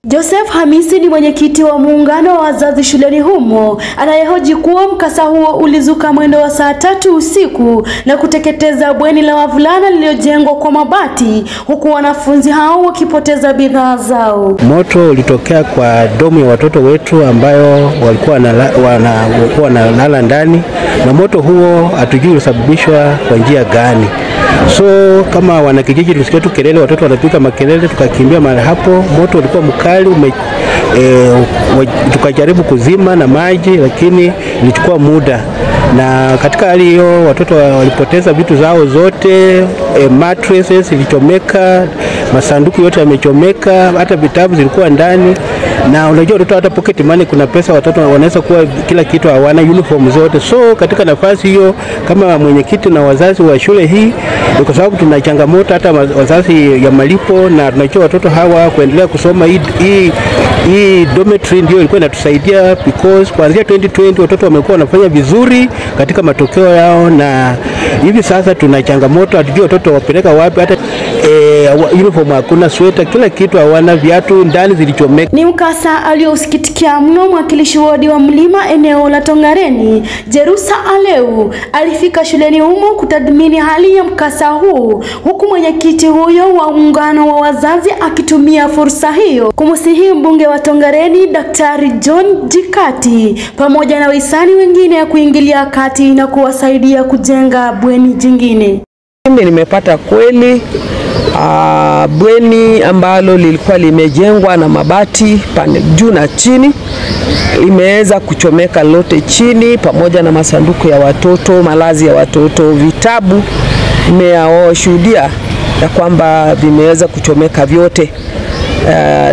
Joseph Hamisi ni mwenyekiti wa muungano wa wazazi shuleni humo, anayehoji kuwa mkasa huo ulizuka mwendo wa saa 3 usiku na kuteketeza bweni la wavulana lililojengwa kwa mabati, huku wanafunzi hao wakipoteza bidhaa zao. Moto ulitokea kwa domu ya watoto wetu ambayo walikuwa wanalala ndani, na moto huo hatujui ulisababishwa kwa njia gani. So kama wanakijiji tulisikia tu kelele, watoto wanapiga makelele, tukakimbia mahali hapo. Moto ulikuwa mkali, tukajaribu kuzima na maji, lakini ilichukua muda. Na katika hali hiyo watoto walipoteza vitu zao zote, mattresses ilichomeka, masanduku yote yamechomeka, hata vitabu zilikuwa ndani. Na unajua watoto hata pocket money, kuna pesa watoto wanaweza kuwa kila kitu, hawana uniform zote. So katika nafasi hiyo, kama mwenyekiti na wazazi wa shule hii, kwa sababu tuna changamoto hata wazazi ya malipo, na tunajua watoto hawa kuendelea kusoma, hii dormitory ndio ilikuwa inatusaidia, because kuanzia 2020 watoto wamekuwa wanafanya vizuri katika matokeo yao, na hivi sasa tuna changamoto, hatujui watoto wapeleka wapi. Hata uniform hakuna, sweta, kila kitu hawana, viatu ndani zilichomeka. Ni mkasa aliosikitikia mno mwakilishi wadi wa Mlima eneo la Tongareni, Jerusa Aleu, alifika shuleni humo kutathmini hali ya mkasa huu, huku mwenyekiti huyo wa muungano wa wazazi akitumia fursa hiyo kumsihi mbunge wa Tongareni Daktari John Jikati pamoja na wahisani wengine ya kuingilia kati na kuwasaidia kujenga bweni jingine. Mimi nimepata kweli bweni ambalo lilikuwa limejengwa na mabati pande juu na chini imeweza kuchomeka lote chini, pamoja na masanduku ya watoto, malazi ya watoto, vitabu. Nimeshuhudia ya kwamba vimeweza kuchomeka vyote.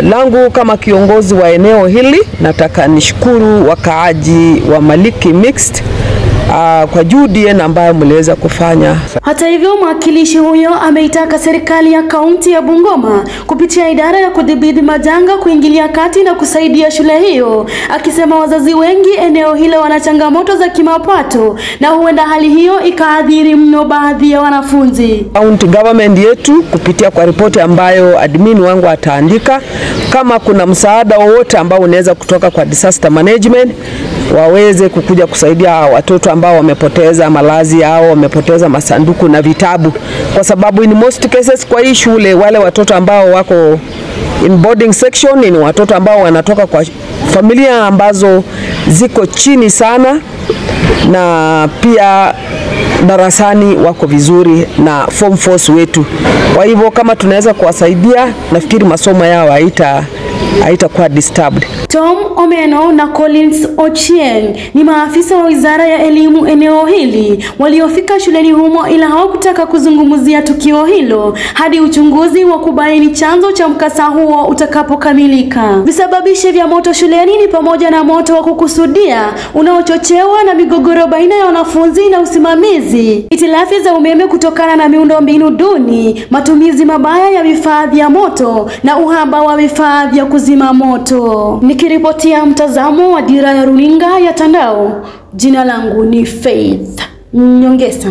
Langu kama kiongozi wa eneo hili, nataka nishukuru wakaaji wa Maliki Mixed kwa juhudi ambayo mliweza kufanya. Hata hivyo, mwakilishi huyo ameitaka serikali ya kaunti ya Bungoma kupitia idara ya kudhibiti majanga kuingilia kati na kusaidia shule hiyo, akisema wazazi wengi eneo hilo wana changamoto za kimapato na huenda hali hiyo ikaathiri mno baadhi ya wanafunzi. County government yetu kupitia kwa ripoti ambayo admin wangu ataandika, kama kuna msaada wowote ambao unaweza kutoka kwa disaster management, waweze kukuja kusaidia watoto ambao wamepoteza malazi yao, wamepoteza masanduku na vitabu, kwa sababu in most cases kwa hii shule wale watoto ambao wako in boarding section ni watoto ambao wanatoka kwa familia ambazo ziko chini sana, na pia darasani wako vizuri na form 4 wetu. Kwa hivyo kama tunaweza kuwasaidia, nafikiri masomo yao haitakuwa disturbed. Tom Omeno na Collins Ochieng ni maafisa wa Wizara ya Elimu eneo hili waliofika shuleni humo, ila hawakutaka kuzungumzia tukio hilo hadi uchunguzi wa kubaini chanzo cha mkasa huo utakapokamilika. Visababishi vya moto shuleni ni pamoja na moto wa kukusudia unaochochewa na migogoro baina ya wanafunzi na usimamizi, itilafi za umeme kutokana na miundombinu duni, matumizi mabaya ya vifaa vya moto na uhaba wa vifaa vya kuzima moto. Nikiripotia mtazamo wa Dira ya Runinga ya Tandao, jina langu ni Faith Nyongesa.